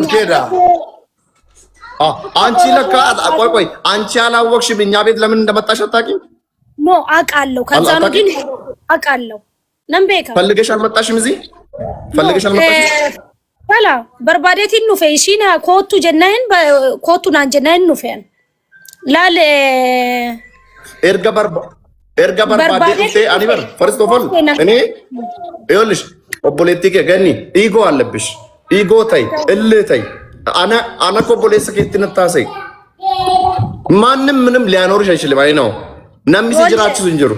كده አንቺ ለካ ቆይ አንቺ አላወቅሽም እኛ ቤት ለምን እንደመጣሽ አታውቂም? ኖ አውቃለሁ። ከዛ ነው ግን አውቃለሁ። ነምቤካ ፈልገሽ አልመጣሽም? እዚህ ፈልገሽ አልመጣሽም? ባላ በርባዴቲ ኑፌ እሺና ኮቱ ጀናህን ኮቱ ናን ጀናህን ኑፌን ላለ ኤርጋ በርባዴቲ አኒበር ፈርስት ኦፍ ኦል እኔ ይኸውልሽ ኦቦሌቲኬ ገኒ ኢጎ አለብሽ። ኢጎ ታይ እልህ አና ኮቦሌስ ከትነታሰይ ማንም ምንም ሊያኖርሽ አይችልም። አይ ነው ነምሲ ጅራችሁ ዝንጀሩ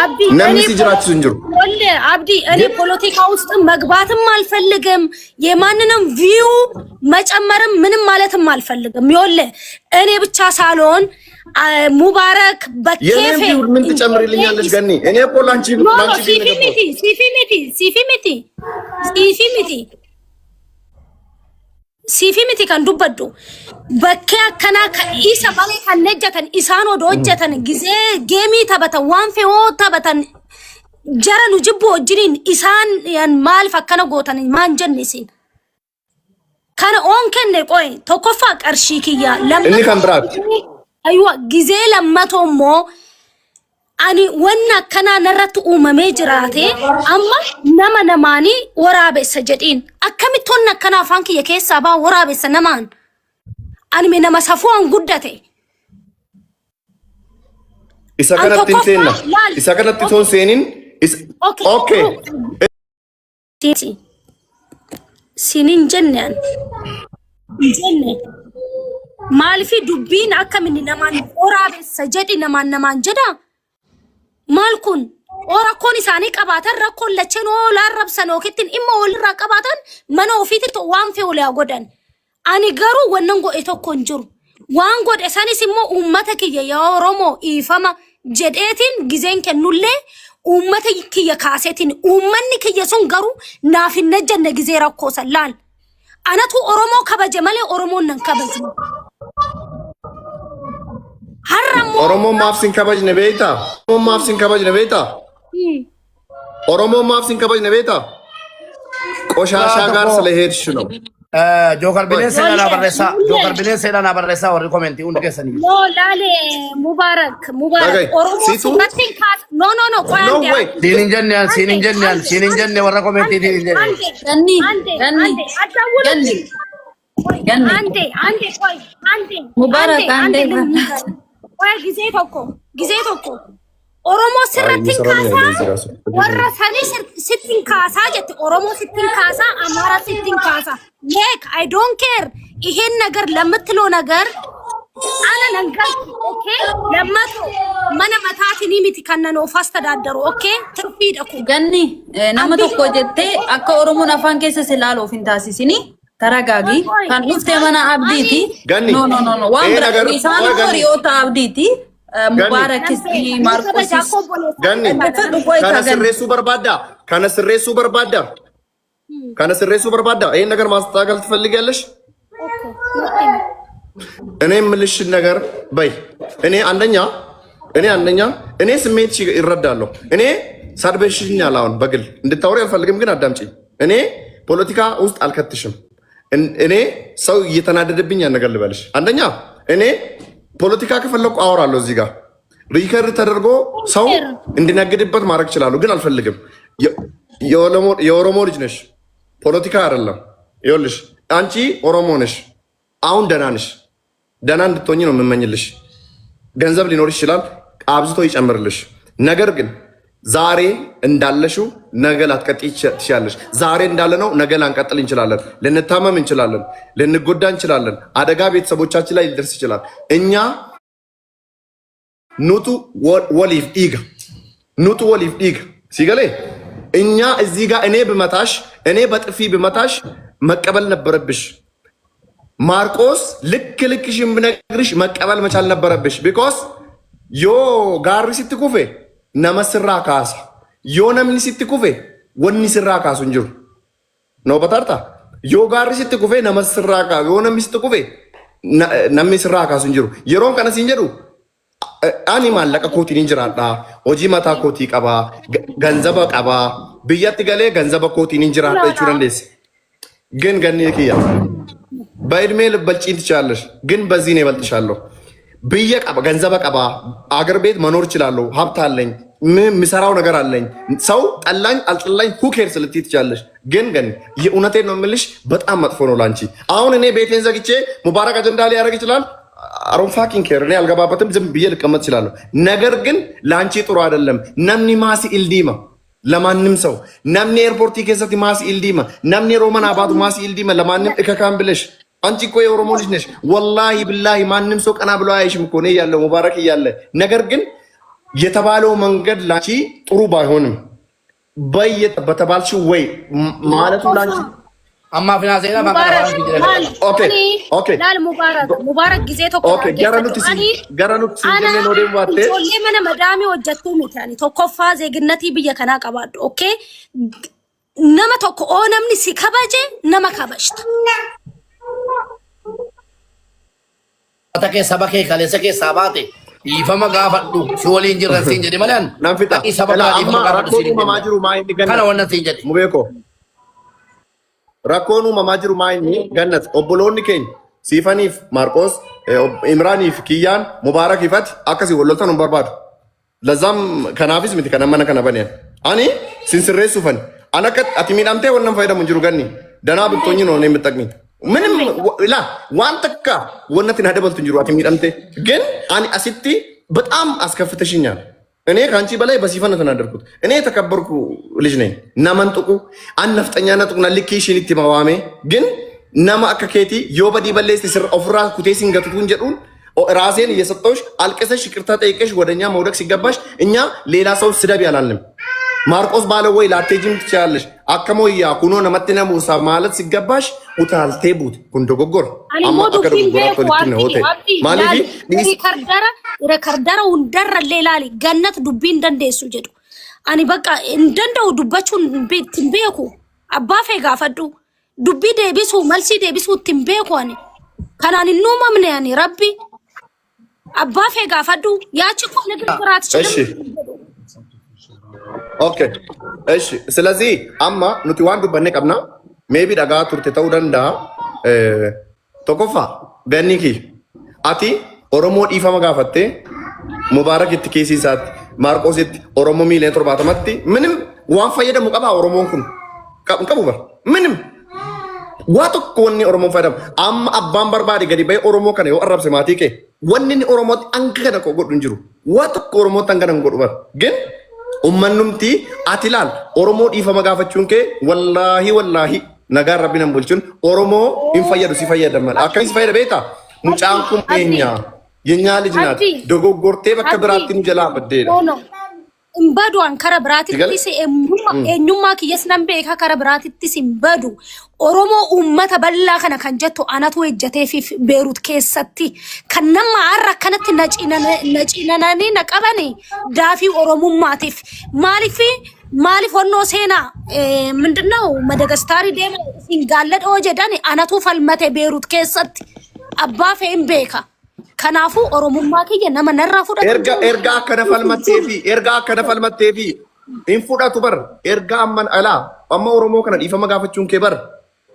አብዲ ነምሲ ጅራችሁ ዝንጀሩ ወለ አብዲ እኔ ፖለቲካ ውስጥ መግባትም አልፈልግም። የማንንም ቪው መጨመርም ምንም ማለትም አልፈልግም። ይወለ እኔ ብቻ ሳልሆን ሙባረክ በከፈ ምን ትጨምሪልኛለሽ ገኒ? እኔ ፖላንቺ ሲፊ ሚቲ kan dubbaddu bakke akkana ka isa bale kan nejjatan isaan odo hojjetan gizee geemii taphatan waan fe'oo taphatan jara nu jibbu wajjiniin isaan yan maaliif akkana gootan maan jenne isin kana on kenne qoy tokkoffaa qarshii kiyya inni kan biraat aywa gizee lammato immoo ani wanna akkana narratti uumamee jiraate amma nama namaani waraabessa jedhiin akkamittoon akkana afaan kiyya keessaa baa waraabessa namaan ani me nama safuun guddate isa kanatti seenna isa kanatti toon seenin okay sinin jennaan jenne maalifi dubbiin akkamini namaan waraabessa jedhi namaan jedha malkun ora kon isaanii qabaatan rakkoon lacheen oola arrabsan ookittiin imma walirraa qabaatan mana ofiitti to waan fe'u laa godhan ani garuu wannan godhe tokko hin jiru waan godhe sanis immoo uummata kiyya yaa Oromoo ifama jedheetiin gizeen kennullee uummata kiyya kaaseetiin uummanni kiyya sun garuu naaf hin najjanne gizee rakkoo sallaan anatu Oromoo kabaje malee Oromoon nan kabaje Oromo maafsin kabaj nebeta Oromo maafsin kabaj nebeta Oromo maafsin kabaj nebeta ቆሻሻ ጋር ስለሄድሽ ነው ጆከር ቢሌን ሴና ባረሳ ወር ኮሜንት ሁን ከሰኒ ኖ ላሌ ሙባረክ ኦሮሞ ሲመቲን ካስ ኖ ሲኒንጀን ወራ ኮሜንት አንዴ ቆይ ሙባረክ አንዴ ወይ ጊዜ ቶኮ ኦሮሞ ስራቲን ካሳ ወራሳኒ ሲቲን ካሳ ጀት ኦሮሞ ሲቲን ካሳ አማራ ሲቲን ካሳ ሌክ አይ ዶንት ኬር ይሄን ነገር ለምትለው ነገር አና ነገር ኦኬ ለማቶ ማነ መታቲኒ ሚቲ ከነኖ ፋስተዳደሩ ኦኬ ትርፊደኩ ገኒ ናመቶ ኮጀቴ አከ ኦሮሞ ናፋን ከሰ ስላሎ ፊንታሲሲኒ ተረጋጊ ካን ኡፍቴ ማና አብዲቲ ኖ ዋን ነገር ኢሳን ኮሪዮታ አብዲቲ ሙባረክ እስቲ ማርቆስ ገኒ ከነስሬሱ በርባዳ ይሄን ነገር ማስተካከል ትፈልጊያለሽ? እኔ የምልሽ ነገር በይ እኔ አንደኛ እኔ ስሜት ይረዳለሁ። እኔ ሳድበሽኛል አሁን በግል እንድታወሪ አልፈልግም፣ ግን አዳምጪኝ። እኔ ፖለቲካ ውስጥ አልከትሽም። እኔ ሰው እየተናደደብኝ ነገር ልበልሽ። አንደኛ እኔ ፖለቲካ ከፈለኩ አወራለሁ። እዚህ ጋር ሪከርድ ተደርጎ ሰው እንዲነግድበት ማድረግ ይችላሉ፣ ግን አልፈልግም። የኦሮሞ ልጅ ነሽ፣ ፖለቲካ አይደለም። ይኸውልሽ አንቺ ኦሮሞ ነሽ፣ አሁን ደህና ነሽ። ደህና እንድትሆኚ ነው የምመኝልሽ። ገንዘብ ሊኖር ይችላል፣ አብዝቶ ይጨምርልሽ። ነገር ግን ዛሬ እንዳለሽው ነገ ላትቀጥይ ትችያለሽ። ዛሬ እንዳለነው ነገ ላንቀጥል እንችላለን። ልንታመም እንችላለን፣ ልንጎዳ እንችላለን። አደጋ ቤተሰቦቻችን ላይ ሊደርስ ይችላል። እኛ ኑቱ ወሊፍ ዲግ ሲገሌ እኛ እዚህ ጋር እኔ በጥፊ ብመታሽ መቀበል ነበረብሽ። ማርቆስ ልክሽን ብነግርሽ መቀበል መቻል ነበረብሽ። ቢኮዝ ዮ ጋሪ ስትኩፌ ነመስራ ካሳ ዮ ነምኒ ስትኩፌ ወኒ ስራ ካሱ እንጅሩ ነው በታርታ ዮ ጋሪ ስትኩፌ ነመስራ ካ ዮ ነምኒ ስትኩፌ ነምኒ ስራ ካሱ እንጅሩ የሮን ከነስ እንጀሩ አኒ ማለቀ ኮቲ እንጅራዳ ሆጂ ማታ ኮቲ ቀባ ገንዘብ ቀባ ብያት ገሌ ገንዘብ ኮቲ እንጅራዳ ይቹረንዴስ ግን ገኒ ክያ በእድሜ ልበልጪኝ ትችላለሽ፣ ግን በዚህ ነው ይበልጥሻለሁ። ብዬ ቀባ ገንዘብ ቀባ አገር ቤት መኖር እችላለሁ፣ ሀብት አለኝ፣ ምሰራው ነገር አለኝ። ሰው ጠላኝ አልጠላኝ ሁኬር ልትይ ትችላለሽ፣ ግን የእውነቴን ነው የምልሽ በጣም መጥፎ ነው ላንቺ። አሁን እኔ ቤቴን ዘግቼ ሙባረክ አጀንዳ ሊያደርግ ይችላል። አሮን ፋኪንግ ኬር እኔ አልገባበትም፣ ዝም ብዬ ልቀመጥ እችላለሁ። ነገር ግን ለአንቺ ጥሩ አይደለም። ነምኒ ማሲ ኢልዲማ ለማንም ሰው ነምኒ ኤርፖርት ከሰት ማሲ ኢልዲማ ነምኒ ሮማን አባቱ ማሲ ኢልዲማ ለማንም እከካም ብለሽ አንቺ እኮ የኦሮሞ ልጅ ነሽ። ወላሂ ብላሂ ማንም ሰው ቀና ብሎ አይሽም እኮ ነው ያለው ሙባረክ እያለ። ነገር ግን የተባለው መንገድ ላንቺ ጥሩ ባይሆንም በተባልሽ ወይ ማለቱ ላንቺ አማ ፊናንሴላ ሙባረክ ጊዜ መነ መዳሚ ወጀቱ ሚታኒ ቶኮፋ ዜግነቲ ብየ ከና ቀባዱ ኦኬ ነመ ቶኮ ኦነምኒ ሲከበጀ ነመ ከበሽታ ተከ ሰበከ ካለሰ ከ ሳባቴ ይፈማ ጋፈዱ ሲወሊን ጅረን ሲንጀዲ ማለን ናንፊታ ሰበካ ይፈማ ራኮኑ ማማጅሩ ማይኒ ገነት ካና ወነ ሲንጀዲ ሙቤኮ ራኮኑ ማማጅሩ ማይኒ ገነት ኦቦሎኒ ኬኝ ሲፈኒፍ ማርቆስ ኢምራኒፍ ኪያን ሙባረክ ይፈት አከሲ ወሎልተን በርባዱ ለዛም ከናፊስ ምት ከነመነ ከነበኒያን አኒ ሲንስሬሱ ፈን አነከት አቲሚናምቴ ወነም ፋይዳ ሙንጅሩ ገኒ ደና ብቶኝ ነው እኔ የምጠቅኝ ምንም ላ ዋንተካ ወነትን ሀደበልቱ እንጅሩ አትሚዳምቴ ግን አኒ አሲቲ በጣም አስከፍተሽኛል። እኔ ካንቺ በላይ በሲፈን ተናደርኩት። እኔ የተከበርኩ ልጅ ነኝ። ናመንጥቁ አነፍጠኛ ነጥቁና ልኬሽን ይተማዋሜ ግን ናማ አከኬቲ ዮበዲ በለስ ስር ኦፍራ ኩቴሲን ገቱቱን ጀዱን ራሴን እየሰጠውሽ አልቀሰሽ ይቅርታ ጠይቀሽ ወደኛ መውደቅ ሲገባሽ እኛ ሌላ ሰው ስደብ ያላልንም ማርቆስ ባለው ወይ ላቴጂም ትችላለሽ አከሞያ ኩኖ ነመጥነ ሙሳ ማለት ሲገባሽ ኡታልቴ ቡት ኩንዶ ጎጎር አማ አከዶ ጎራቶ ልትነ ሆቴ ማለፊ ረከርዳራ ወንደረ ሌላሊ ገነት ዱቢ እንደንደሱ ጀዱ አኒ በቃ እንደንደው ዱባቹን ቤት ትንበኩ አባፌ ጋፈዱ ዱቢ ደቢሱ መልሲ ደቢሱ ትንበኩ አኒ ከናኒ ኑማ ምን ያኒ ረቢ አባፌ ጋፈዱ ያቺ እኮ ንግግራት እሺ ኦኬ እሺ ስለዚህ አማ ኑቲ ዋንዱ በኔ ቀብና ሜቢ ዳጋ ቱርቴ ተው ደንዳ ቶኮፋ ገኒኪ አቲ ኦሮሞ ዲፋ መጋፈቴ ሙባረክ ኢትኬሲ ሳት ማርቆስ ኢት ኦሮሞ ሚሊዮን ቶርባተመቲ ምንም ዋን ፈየደ ሙቀባ ኦሮሞን ኩን ቀቡ በር ምንም ዋቶ ኮኒ ኦሮሞ ፈደም አማ አባን በርባዲ ገዲ በይ ኦሮሞ ከነ ዮ አረብ ሰማቲኬ ወንኒ ኦሮሞ አንከደ ኮ ጎዱ እንጅሩ ዋቶ ኦሮሞ ተንገደን ጎዱ በር ግን ኡመኑምቲ አቲላል ኦሮሞ ዲፈ መጋፈቹን ከ ወላሂ ነጋር ረቢነን ቡልቹን ኦሮሞ ኢንፈየዱ ሲፈየደመል አከ ሲፈየደ ቤታ ሙጫንኩም የኛ ልጅ ናት ዶጎጎርቴ በከብራቲን ጀላ በደለ እምባዱን ከረብራቲቲስ ኤኙማ ከየስነም ቤካ ከረብራቲቲስ እምባዱ ኦሮሞ ኡመተ በላ ከነ ከንጀቶ አናቱ ወጀቴ ፊ ቤሩት ከሰቲ ከነማ አረከነት ነጪነናኒ ነቀበኒ ዳፊ ኦሮሞማቲፍ ማሊፍ ሆኖ ሴና ምንድነው መደጋስካሪ ደም ሲንጋለድ ወጀዳኒ አናቱ ፈልመተ ቤሩት ከሰቲ አባ ፌም ቤካ ከናፉ ኦሮሞማ ከየ ነመነራፉ ኤርጋ ከነፈልመቴፊ ኢንፉዳቱ በር ኤርጋ አመን አላ አማ ኦሮሞ ከነ ዲፈ መጋፈቹን ከበር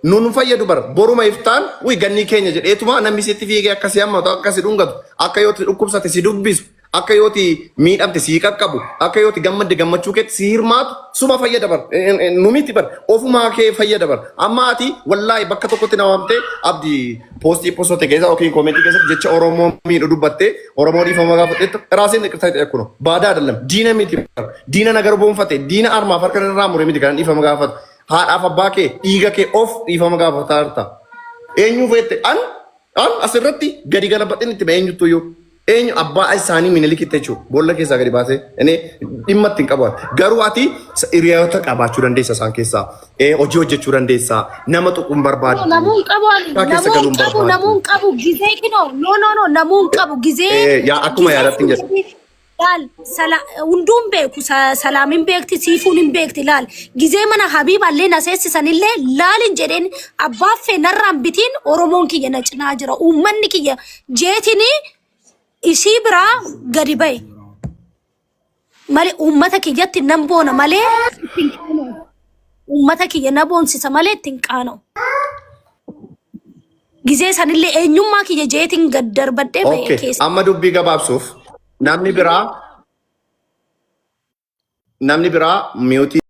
ኑኑ ፈየዱ በር ቦሩማ ይፍታን ወይ ገኒ ኬኛ ጀዴቱማ ነሚሴቲ ፊጌ አከሲያማ አከሲ ዱንገቱ አከዮት ኡኩብሰተ ሲዱብቢሱ አከዮት ሚዳምተ ሲቀቀቡ አከዮት ገመድ ገመቹ ከት ሲርማት ሱማ ፈየደ በር ኑሚቲ በር ኦፉማ ከ ፈየደ በር አማቲ ወላሂ በከተኮት ናምቴ አብዲ ፖስቲ ፖስቶቴ ገዛ ኦኬ ኮሜንት ገዛ ጀቸ ኦሮሞ ሚዱ ዱበቴ ኦሮሞ ዲፈ መጋፈት ራሴን ይቅርታ ይጠየቁ ነው ባዳ አይደለም ዲነ ሚቲ ዲነ ነገር ቦንፈቴ ዲነ አርማ ፈርከን ራሙ ሚቲ ጋር ዲፈ መጋፈት ሃዳፍ አባኬ ዲገኬ ኦፍ ዲፈ መጋፈት አርታ ኤኙ ፌት አን አስረቲ ገዲ ገለበጥን ቲ በኤኙ ቱዩ ኤኙ አባ አይሳኒ ሚነሊክቴቹ ቦለ ከሳ ገዲ ባሴ እኔ ዲመትን ቀባል ገሩ አቲ ኢሪያው ተቀባቹ ደንዴሳ ሳንኬሳ ኦጂ ኦጂቹ ደንዴሳ ነመጡ ቁምበርባድ ነሙን ቀቡ ጊዜ ኪኖ ኖ ነሙን ቀቡ ጊዜ ያ አኩማ ያራጥኝ ላል ሁንዱም ቤኩ ሰላምን ቤክቲ ሲፉንን ቤክቲ ላል ጊዜ መና ሀቢብ አሌና ሴሲሰንሌ ላልን ጀዴን አባፌ ነራን ቢቲን ኦሮሞን ኪየ ነጭና ጅራ ኡመን ኪየ ጄቲኒ ኢሲ ብራ ገዲበይ ማለ ኡመተ ኪየት ነምቦና ማለ ኡመተ ኪየ ነቦን ሲሰ ማለ ትንቃ ነው ጊዜ ሰንሌ ኤኙማ ኪየ ጄቲን ገደርበዴ በኬስ አማ ዱቢ ገባብሱፍ namni biraa miutii